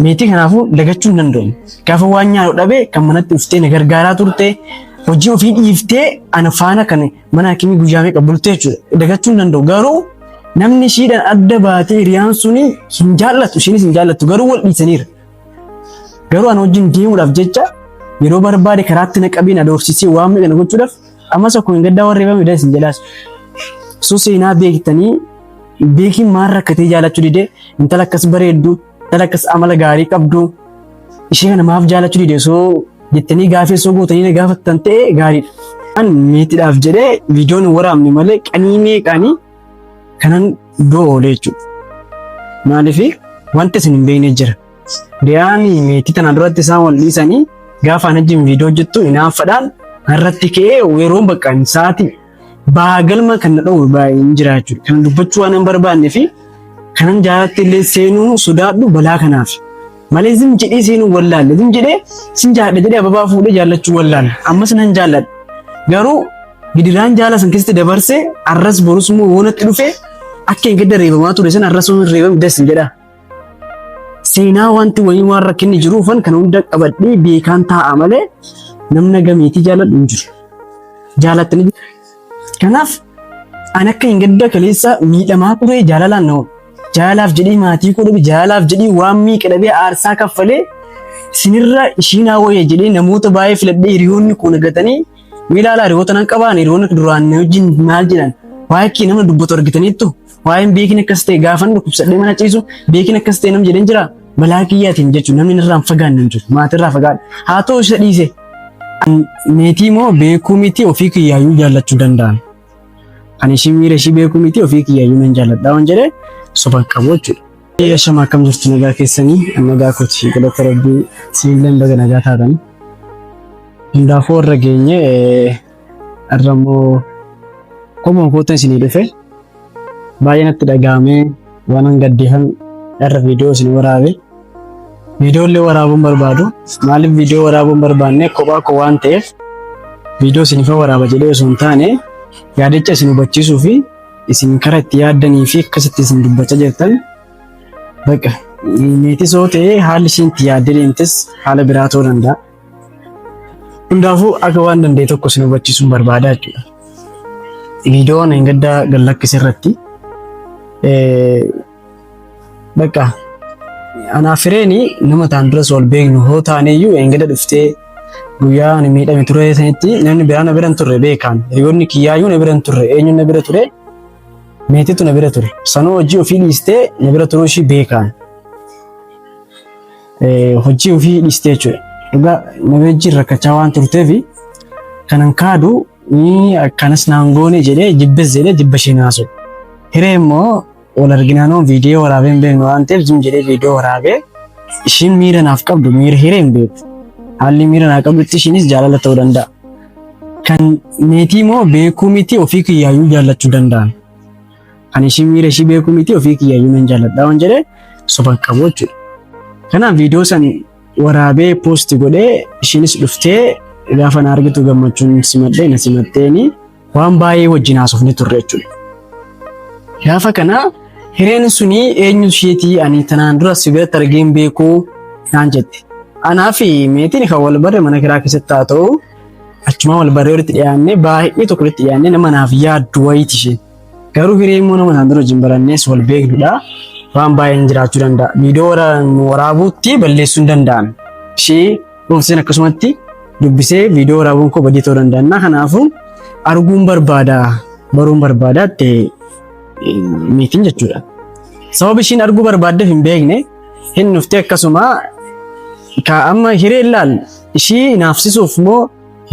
meetii kanaafuu dagachuu hin danda'u. Gaafa waan nyaatu dhabee kan manatti dhuftee na gargaaraa turte hojii ofii dhiiftee ana faana kan mana hakimii guyyaa meeqa bultee jechuudha. Dagachuu hin danda'u. Garuu namni ishiidhaan adda baatee hiriyaan suni hin jaallatu ishiinis hin jaallattu garuu wal dhiisaniira. Garuu ana wajjin deemuudhaaf jecha yeroo barbaade karaatti na qabiin adoorsisee waan meeqa na gochuudhaaf ammas akkuma hin gaddaa warri reebame hin jedhaas. Soo seenaa beektanii beekiin maal rakkatee jaallachuu didee intala akkas bareeddu intala akkas amala gaarii qabdu ishee kana maaf jaallachuu didee soo jettanii gaafee soo gootanii na gaafattan ta'e gaariidha. An meetiidhaaf jedhee viidiyoon waraabne malee qanii meeqaanii kanan iddoo oolee jechuudha. Maaliif wanti isin hin beekne jira. Riyaan meetii tana duratti isaan wal dhiisanii gaafa an wajjin viidiyoo hojjettu inaanfadhaan irratti ka'ee yeroo bakka sa'aatii baagalma kan na dhowwu baay'ee hin jira jechuudha. Kan dubbachuu waan hin barbaanne fi kanan jaalatti illee seenuu sodaadhu balaa kanaaf. Malee zim jedhee seenuu wallaalle zim jedhee sin jaalladha jedhee ababaa fuudhee jaallachuu wallaalle. Ammas nan jaalladha. Garuu gidiraan jaala san keessatti dabarsee arras borus immoo woonatti dhufee akka hin gadda reebamaa ture san arras hin reebame das hin jedha. Seenaa wanti wayii waan rakkinni jiruufan kan hunda qabadhee beekaan taa'a malee namna gameetii jaalladhu hin jiru. Jaalatanii kanaaf an akka hin gadda kaleessa miidhamaa ture jaalalaan na'u. Jaalaaf jedhee maatii koo dhabe jaalaaf jedhee waan miiqa dhabee aarsaa kaffalee sinirra ishiinaa wayya jedhee namoota baay'ee filadhee hiriyoonni koo nagatanii miilaalaa hiriyoota nan qabaan hiriyoonni duraan na wajjin maal jedhan waa'ee kee nama dubbatu argitaniittu waa'een beekin akkas ta'e gaafan dhukkubsadhee mana ciisu beekin akkas ta'e nam jedhan jira balaa kiyyaatiin jechuun namni irraa hin fagaanne hin jiru maatirraa fagaadha. Haa ta'u isa dhiise meetii moo beekuu miti ofii kiyyaayyuu jaallachuu danda'an. Ani ishii miira ishii beekuu miti ofii kiyyaayyuu nan jaalladha waan jedhee soban qabu jechuudha. Shama akkam jirtu nagaa keessanii nagaa kooti galata rabbii sibiilaan baga nagaa taatan. Hundaafuu warra geenye irrammoo qomoon kootan isinii dhufe baay'ee natti dhaga'amee waan an gaddeefan irra viidiyoo isin waraabe. Viidiyoo illee waraabuun barbaadu maaliif viidiyoo waraabuun barbaanne kophaa koo waan ta'eef viidiyoo isiniif waraaba jedhee osoo hin taane yaadicha isin hubachiisuu fi isin karaa itti yaaddanii fi akkasitti isin dubbachaa jirtan bakka meetii soo ta'ee haalli ishiin itti yaaddee deemtes haala biraa ta'uu danda'a. Hundaafuu akka waan danda'e tokko isin hubachiisuun barbaada jechuudha. Viidiyoon hin gaddaa gallakkise irratti bakka anaaf fireeni nama taan duras wal beeknu hoo taaneyyuu hin gadda dhuftee guyyaa ani miidhame ture sanitti namni biraa na bira hin turre beekaan hiriyoonni kiyyaayyuu na bira hin turre eenyuun na bira ture meetiitu na bira ture sanuu hojii ofii dhiistee na bira turuu ishii beekaan hojii ofii dhiistee jechuudha. Dhugaa na wajjin rakkachaa waan turteef kanan kaadu akkanas naangoone jedhee jibbes jedhee jibba ishee naasu. Hiree immoo wal arginaanoo viidiyoo waraabee hin beeknu waan ta'eef jim jedhee viidiyoo waraabee ishiin miira naaf qabdu miira hiree hin beektu. Haalli miira naaf qabdutti ishiinis jaalala ta'uu danda'a. Kan meetii immoo beekuu miti ofii kiyyaayyuu jaallachuu danda'an. Kan ishiin miira ishii beekuu miti ofii kiyyaayyuu nan jaalladha waan jedhee soban qabu jechuudha. Kanaaf viidiyoo san waraabee poosti godhee ishiinis dhuftee gaafa na argitu gammachuun simadhee na simatteeni waan baay'ee wajjin haasofne turre jechuudha. Gaafa kana hireen suni eenyu isheetii ani tanaan dura si biratti argeen beekuu naan jette. Anaa fi meetiin kan wal barre mana kiraa keessatti haa ta'u achuma wal barree walitti dhiyaannee baay'ee tokko walitti dhiyaannee nama naaf yaaddu wayiiti isheen. Garuu hiree immoo nama naan dura wajjin barannees wal beeknudha. Waan baay'een jiraachuu danda'a. Viidiyoo waraabuutti balleessuu hin danda'an. Ishee dhuunfaan akkasumatti dubbisee viidiyoo waraabuun koo badii ta'uu danda'a. Kanaafuu arguun barbaada baruun barbaada ta'e meetiin jechuudha. Sababa ishiin arguu barbaaddeef hin beekne hin dhuftee akkasuma amma hiree ilaal ishii naafsisuuf moo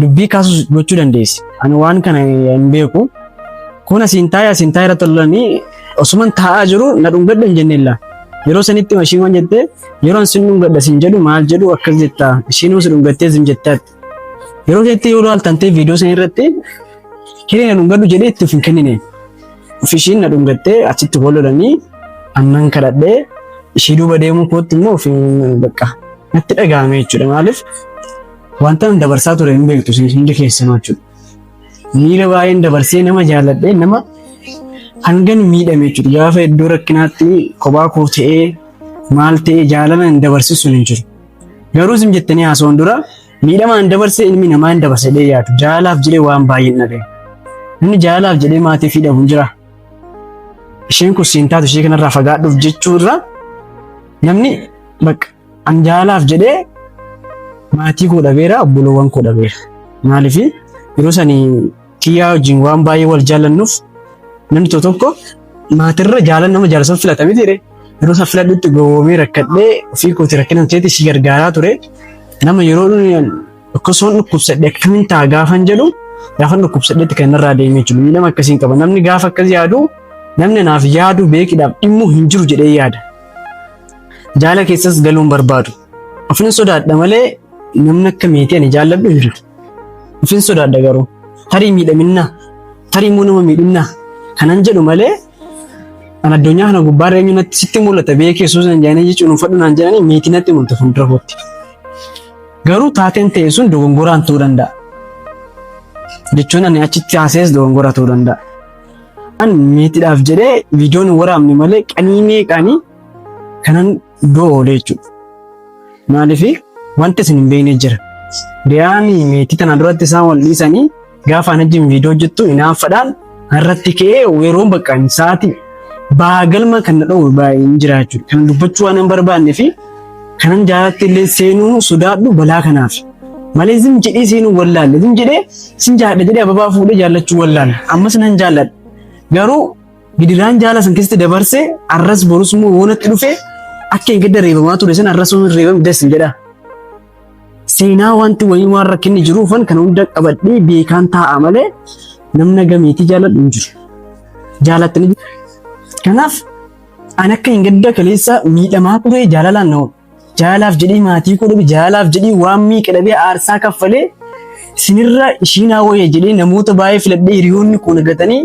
dubbii kaasuus gochuu dandeessi. Ani waan kana hin beeku. Kun asiin taa'ee irra tolanii osuman taa'aa jiru na dhungadha hin jenne illaa. Yeroo sanitti ishiin waan jette yeroo sin dhungadha sin jedhu maal jedhu akkas jetta ishiin si dhungattee sin jettaatti. Yeroo jettee yeroo altantee viidiyoo san irratti hiree na dhungadhu jedhee itti of hin kennine. Ofishiin na dhungattee achitti wal-lolanii annan kadhadhee ishii duuba deemuu kootti immoo bakka natti dhaga'ame jechuudha. Maaliif wanta dabarsaa ture hin beektu isin hundi keessanuu jechuudha. Miira baay'een dabarsee nama jaalladhee nama hangan miidhame jechuudha. Gaafa iddoo rakkinaatti kophaa koo ta'ee maal ta'e jaalala hin dabarsisu hin jiru. Garuu isin jettanii haasawwan dura miidhama hin dabarse ilmi namaa hin dabarse jedhee yaadu. Jaalalaaf jedhee waan baay'ee hin dhaga'e. Namni jaalalaaf jedhee maatii fi dhabu hin jira. Isheen kun siin taatu ishee kanarraa fagaadhuuf jechuurra namni bakka an jaalalaaf jedhee maatii koo dhabeera, obboloowwan koo dhabeera. Maaliif yeroo sanii kiyyaa wajjin waan baay'ee wal jaallannuuf namni tokko maatirra jaalala nama jaalatan filatamee ture. Yeroo isa filadhutti gowwoomee rakkadhee ofii kooti rakkina ta'etti si gargaaraa ture. Nama yeroo akkasumas dhukkubsadhe akkamiin ta'a gaafan jedhu gaafan dhukkubsadheetti kan irraa deemee jiru. Miidhama akkasiin qaba. Namni gaafa akkas yaadu namni naaf yaadu beekidhaaf dhimmu hin jiru jedhee yaada. Jaalala keessas galuun barbaadu. Ofin sodaadha malee namni akka meetii ani jaalladhu hin jiru. Ofin sodaadha garuu tarii miidhaminaa tarii immoo nama miidhinaa kanan jedhu malee an addunyaa kana gubbaarra eenyu natti sitti mul'ata beekee suusan jaanii jechuun uffadhu naan jedhanii meetii natti mul'ata fuuldura kootti. Garuu taateen ta'e sun dogongoraan ta'uu danda'a. Jechuun ani achitti haasees dogongoraa ta'uu danda'a. An meetiidhaaf jedhee viidiyoon hin waraabne malee qanii meeqaanii kanan du'a oolee jechuudha. Maaliif wanti isin hin beekne jira. Riyaan meetii tana duratti isaan wal dhiisanii gaafa an ajjin viidiyoo jettu inaanfadhaan irratti ka'ee yeroo baqqaan sa'aatii baagalma kan na dha'u baay'ee hin jira jechuudha. Kan dubbachuu waan hin barbaanne fi kanan jaalatti illee seenuu sodaadhu balaa kanaaf. Malee zim jedhee seenuu wallaalle zim jedhee sin jaalladha jedhee ababaa fuudhee jaallachuu wallaalla. Ammas nan jaalladha. Garuu gidiraan jaalala san keessatti dabarsee arras borus immoo woonatti dhufee akka hin gadda reebamaa ture san arras immoo reebame des jedha. Seenaa wanti wayii waan rakkinni jiruufan kan hunda qabadhee beekaan taa'a malee namna gameetii jaalladhu hin jiru. Jaalattanii kanaaf an akka hin gadda kaleessa miidhamaa ture jaalalaan na oolu. Jaalalaaf jedhee maatii koo dhabe jaalalaaf jedhee waan miiqa dhabee aarsaa kaffalee sinirra ishiin hawwayya jedhee namoota baay'ee filadhee hiriyoonni koo nagatanii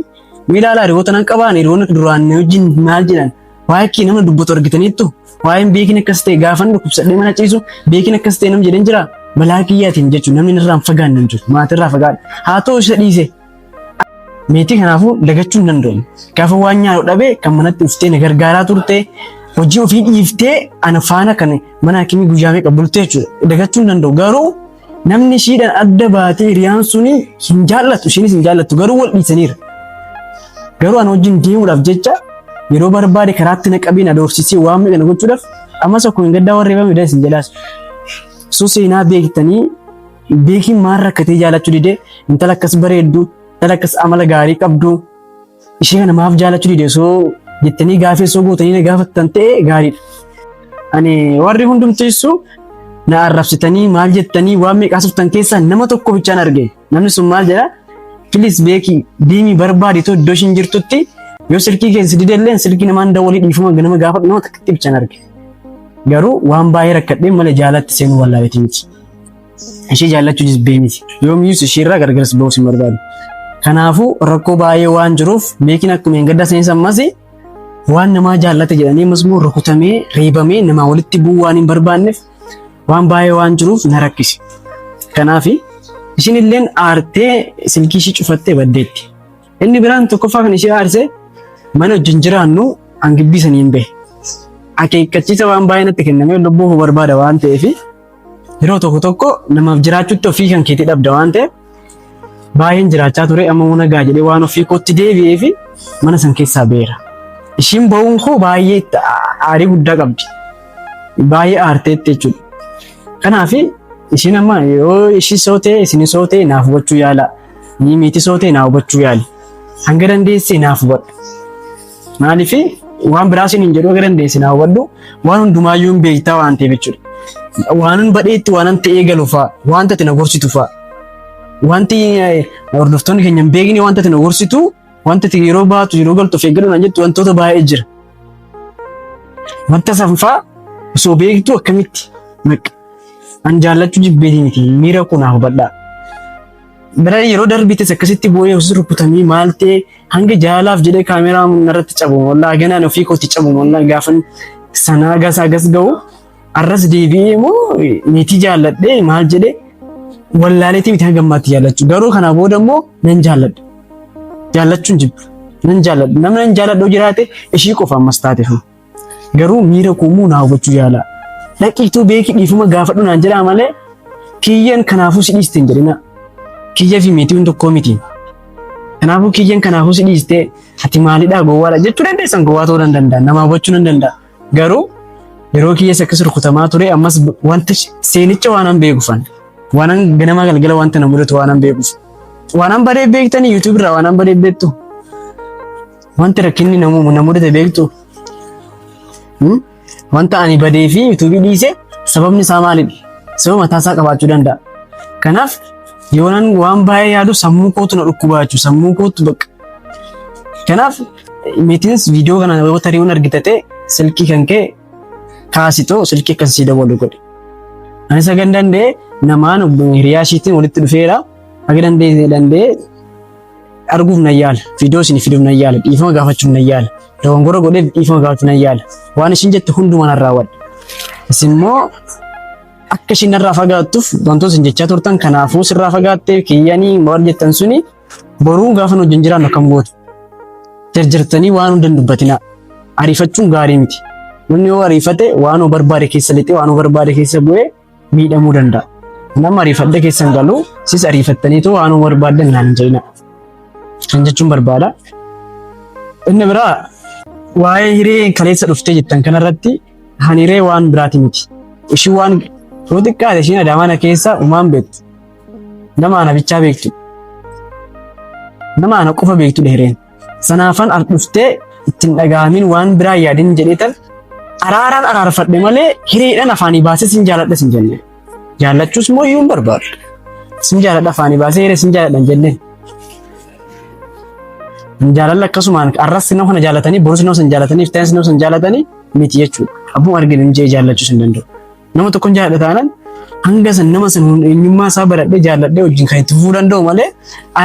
miilaalaa hiriyoota nan qabaan hiriyoonni duraan na wajjin maal jedhan waa'ee kee nama dubbatu argitaniittu waa'een beekin akkas ta'e gaafan dhukkubsadhee mana ciisu beekin akkas ta'e nam jedhan jira balaa kiyyaatiin jechuun namni irraan fagaanne hin jiru maatirraa fagaadha haa ta'u isa dhiise. Meetii kanaafuu dagachuu hin danda'u. Gaafa waan nyaatu dhabee kan manatti dhuftee na gargaaraa turte hojii ofii dhiiftee ana faana kan mana hakimii guyyaa meeqa bultee jechuudha. Dagachuu hin danda'u. Garuu namni ishiidhaan adda baatee hiriyaan suni hin jaallatu ishiinis hin jaallattu garuu wal dhiisaniira. Garuu ana wajjin deemuudhaaf jecha yeroo barbaade karaatti na qabee na doorsisee waan meeqa na gochuudhaaf ammas akkuma hin gaddaa warra reebame dha isin jedhaas. Suu seenaa beektanii beekiin maal rakkatee jaallachuu didee intala akkas bareeddu intala akkas amala gaarii qabdu ishee kana maaf jaallachuu didee soo jettanii gaafee soo gootanii na gaafattan ta'e gaariidha. Ani warri hundumteessu na arrabsitanii maal jettanii waan meeqaasuftan keessaa nama tokko bichaan arge. Namni sun maal jedha? Filis beekii deemii barbaaditoo iddoo ishiin jirtutti yoo silkii keessa didelleen silkii namaan dawwalii dhiifama ganama gaafatu nama tokkotti bichaan arge. Garuu waan baay'ee rakkadhee malee jaalatti seenuu wallaaleeti miti. Ishee jaallachuu jisbee miti. Yoomiyyuus isheerraa gargaras ba'uus hin barbaadu. Kanaafuu rakkoo baay'ee waan jiruuf beekin akkuma hin gadda seensa ammasii waan namaa jaallate jedhanii ammasmoo rukutamee reebamee namaa walitti bu'uu waan hin barbaanneef waan baay'ee waan jiruuf na rakkise. Kanaaf ishiin illeen aartee silkii ishii cufattee baddeetti. Inni biraan tokkoffaa kan ishee aarsee mana wajjin jiraannu hangibbii sanii hin bahe. Akeekkachiisa waan baay'ee natti kennamee lubbuu koo barbaada waan ta'eef yeroo tokko tokko namaaf jiraachuutti ofii kan keetii dhabda waan ta'eef baay'een jiraachaa ture amma mana gaa jedhee waan ofii kootti deebi'ee fi mana san keessaa beera. Ishiin ba'uun koo baay'ee aarii guddaa qabdi. Baay'ee aarteetti jechuudha. Kanaaf ishiin amma yoo ishii sootee isin sootee naaf hubachuu yaala. Ni miti sootee naaf hubachuu yaali. Hanga dandeessee naaf hubadhu. Maaliif waan biraa isin hin jedhu hanga dandeessee naaf hubadhu waan hundumaayyuu hin beektaa waan ta'eef jechuudha. Waan badheetti waan ta'ee galu fa'a waan ta'e na gorsitu fa'a. Wanti hordoftoonni keenya hin beekne wanta ta'e na gorsitu wanta ta'e yeroo baatu yeroo galtu of eeggadhuudhaan jettu wantoota baay'ee jira. Wanta sanfaa osoo beektu akkamitti an jaallachuu jibbeetii miti miira kun naaf hubadhaa. Bira yeroo darbites akkasitti boo'ee osoo rukutamii maal ta'e hanga jaalaaf jedhee kaameeraa irratti cabu wallaahi ganaan ofii kootti cabu wallaahi gaafan sanaa gas ga'u arras deebi'ee immoo niitii jaalladhee maal jedhee wallaaleetii miti hanga ammaatti jaallachuu garuu kana booda immoo nan jaalladha. Jaallachuun jibbu nan jaalladha namni nan jaalladhu jiraate ishii qofa ammas taate Garuu miira kuumuu naa hubachuu yaala. Dhaqiituu beeki dhiifuma gaafadhu naan jedhaa malee kiyyan kanaafuu si dhiiste hin jedhina. Kiyya fi meetii hundi tokkoo miti. Kanaafuu kiyyan kanaafuu si dhiiste ati maalidhaa gowwaadha jechuu dandeessan gowwaa ta'uu danda'a. Nama hubachuu nan danda'a. Garuu yeroo kiyyas akkas rukutamaa ture ammas wanta seenicha waan an beekufan. Waan an ganama galgala wanta na mudatu waan an beekuf. Waan an badee beektanii YouTube irraa waan an badee beektu. Wanti rakkinni na mudate beektu. Wanta ani badee fi YouTube dhiise sababni isaa maalidha? Sababa mataa isaa qabaachuu danda'a. Kanaaf yoonan waan baay'ee yaadu sammuu kootu na dhukkubaachu sammuu kootu bakka. Kanaaf meetiinis viidiyoo kana yoo tarii argitate silkii kan kee kaasitoo silkii akkasii dabalu godhe. Ani isa gan danda'e namaan hiriyaa ishiitiin walitti dhufeera. Akka danda'e arguuf na yaala. Viidiyoo isin fiduuf na yaala. Dhiifama gaafachuuf na yaala. Dogongora godhee dhiifama gaafachuuf na yaala. Waan ishiin jette hundumaa narraa wadha. Isin immoo akka ishiin narraa fagaattuuf wantoota isin jechaa turtan kanaafuu sirraa fagaattee kiyyanii maal jettan suni boruu gaafa wajjin jiraannu akkam gootu. Jarjartanii waan hunda hin dubbatinaa. Ariifachuun gaarii miti. Namni yoo ariifate waan barbaade keessa lixee waan barbaade keessa bu'ee miidhamuu danda'a. Nama ariifadde keessan galu sis ariifattaniitoo waan barbaaddan naan hin jedhina. Kan jechuun barbaada. Inni biraa waa'ee hiree kaleessa dhuftee jettan kanarratti hiree waan biraati miti. Ishii waan yoo xiqqaate ishiin Adaamaana keessa uumaan beektu. Nama ana bichaa beektu. Nama ana qofa beektudha hireen. Sanaafan al dhuftee ittiin dhagaamin waan biraa yaadin jedheetan araaraan araarfadhe malee hireedhaan afaanii baasee sin jaaladha sin jenne. Jaallachuus immoo iyyuu hin barbaadu. Sin jaaladha afaanii baasee hiree sin jaaladha hin jenne. Hin jaalalla akkasumaan arras nama kana jaalatanii borus nama san jaalatanii iftaanis nama san jaalatanii miti jechuudha. Abbuma arginu hin jee jaallachuus hin danda'u. Nama tokkoon jaaladha taanaan hanga san nama san eenyummaa isaa baradhee jaalladhee wajjin kan itti fufuu danda'u malee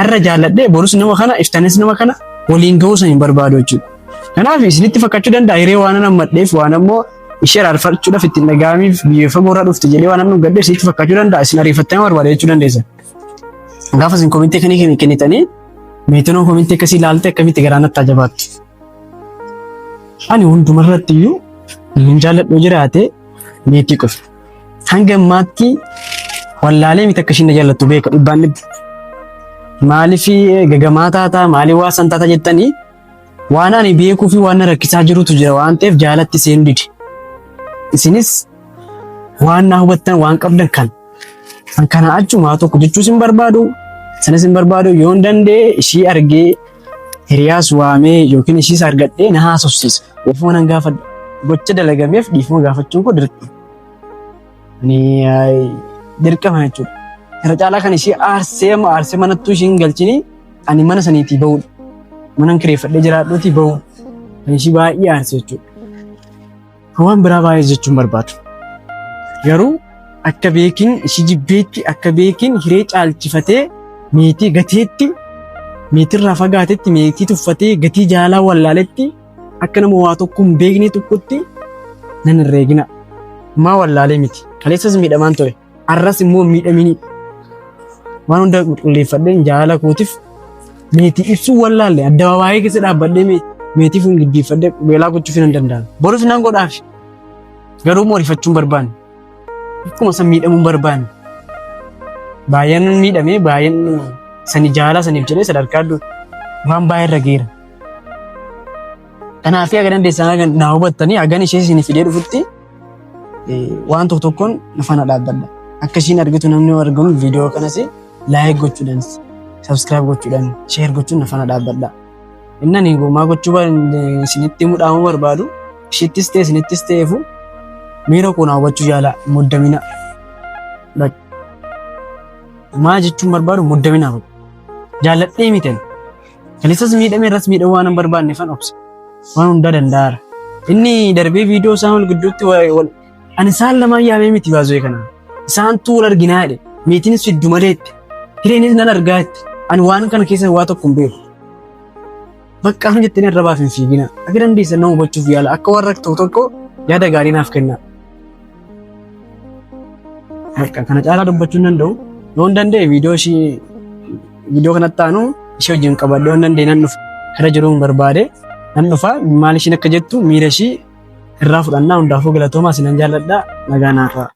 arra jaalladhee borus nama kana iftaanis nama kana waliin ga'uu san hin barbaadu jechuudha. Kanaaf isinitti fakkaachuu danda'a hiree waan nammadheef waan ammoo ishee araarfachuudhaaf ittiin dhagaamiif biyya fagoo irraa dhufte jedhee waan namni gaddeef isinitti fakkaachuu danda'a isin ariifattanii barbaada jechuu dandeessa. Gaafa isin koomintee kanii kennitanii meetinoo koomintee akkasii ilaalte akkamitti garaa natti jabaattu. Ani hundumarratti iyyuu hin jaalladhu jiraate meetii qofa. Hanga ammaatti wallaalee miti akka ishiin jaallattu beeka dhibbaan dhibba. Maaliif gagamaa taataa maaliif waa san taataa jettanii waan ani beekuu fi waan rakkisaa jirutu jira waan ta'eef jaalatti seenu dide. Isinis waan na hubattan waan qabdan kan kana achumaa tokko jechuus hin barbaadu sanas hin barbaadu yoo hin danda'e ishii argee hiriyaas waamee yookiin ishiis argadhee na haasofsiisa. Dhiifama nan gaafadha. Gocha dalagameef dhiifama gaafachuun koo dirqama. Dirqama jechuudha. Irra caalaa kan ishii aarsee manattuu ishii hin galchini ani mana saniitii bahudha. Mana kireeffadhee jiraadhuutii bahu. Kan ishii baay'ee aarse jechuudha. Waan biraa baay'ee jechuun barbaadu. Garuu akka beekin ishii jibbeetti akka beekin hiree caalchifatee meetii gateetti meetirraa fagaatetti meetii tuffatee gatii jaalaa wallaaletti akka nama waa tokko hin beekne tokkotti nan herreegina. Maa wallaalee miti. Kaleessas miidhamaan ture. Arras immoo miidhamini. Waan hunda qulqulleeffadhee jaalala kootiif meetii ibsuu wallaalle addabaabaayee keessa dhaabbadhee meetii fuun giddiifadhee beelaa gochuuf hin danda'amu. Borus nan godhaaf. Garuu moorifachuun barbaanne. Akkuma san miidhamuun barbaanne. Baay'een miidhamee baay'een sani jaalala saniif jedhee sadarkaa waan baay'ee irra geera. Kanaaf akka dandeessan naa hubattanii hagan ishee isin fidee dhufutti waan tokkoon nafana dhaabbadha. Akka ishiin argitu namni argamu viidiyoo kanas laayik gochuudhaan subscribe gochuudhaan share gochuun nafana dhaabbadha. Inni gomaa gochuu isinitti mudhaamuu barbaadu ishittis ta'e isinittis ta'eefu miira koo naa hubachuu jaala muddamina. Maa jechuun barbaadu muddamina jaalladhee miten. Kaleessas miidhamee irras miidhamuu waan hin barbaanne fan obsa. Waan hundaa danda'aara. Inni darbee viidiyoo isaan wal gidduutti ani isaan lamaan yaamee miti baasoo kana. Isaantu wal arginaa jedhe. Meetiinis fiddu maleetti. Hireenis nan argaa jetti. Ani waan kana keessa waa tokko hin beeku. Bakka amma jettanii irra baaf hin fiigina. Akka dandeessan nama hubachuuf yaala. Akka warra tokko yaada gaarii naaf kenna. Kana caalaa dubbachuu hin danda'u. Yoo hin danda'e viidiyoo kanatti aanu ishee wajjin qabadhee yoo hin danda'e nan dhufa. Kana jiruu hin barbaade nan dhufa maal ishiin akka jettu miira ishii irraa fudhannaa. Hundaafuu galatoomaa isinan jaalladha. Nagaa naaf ta'a.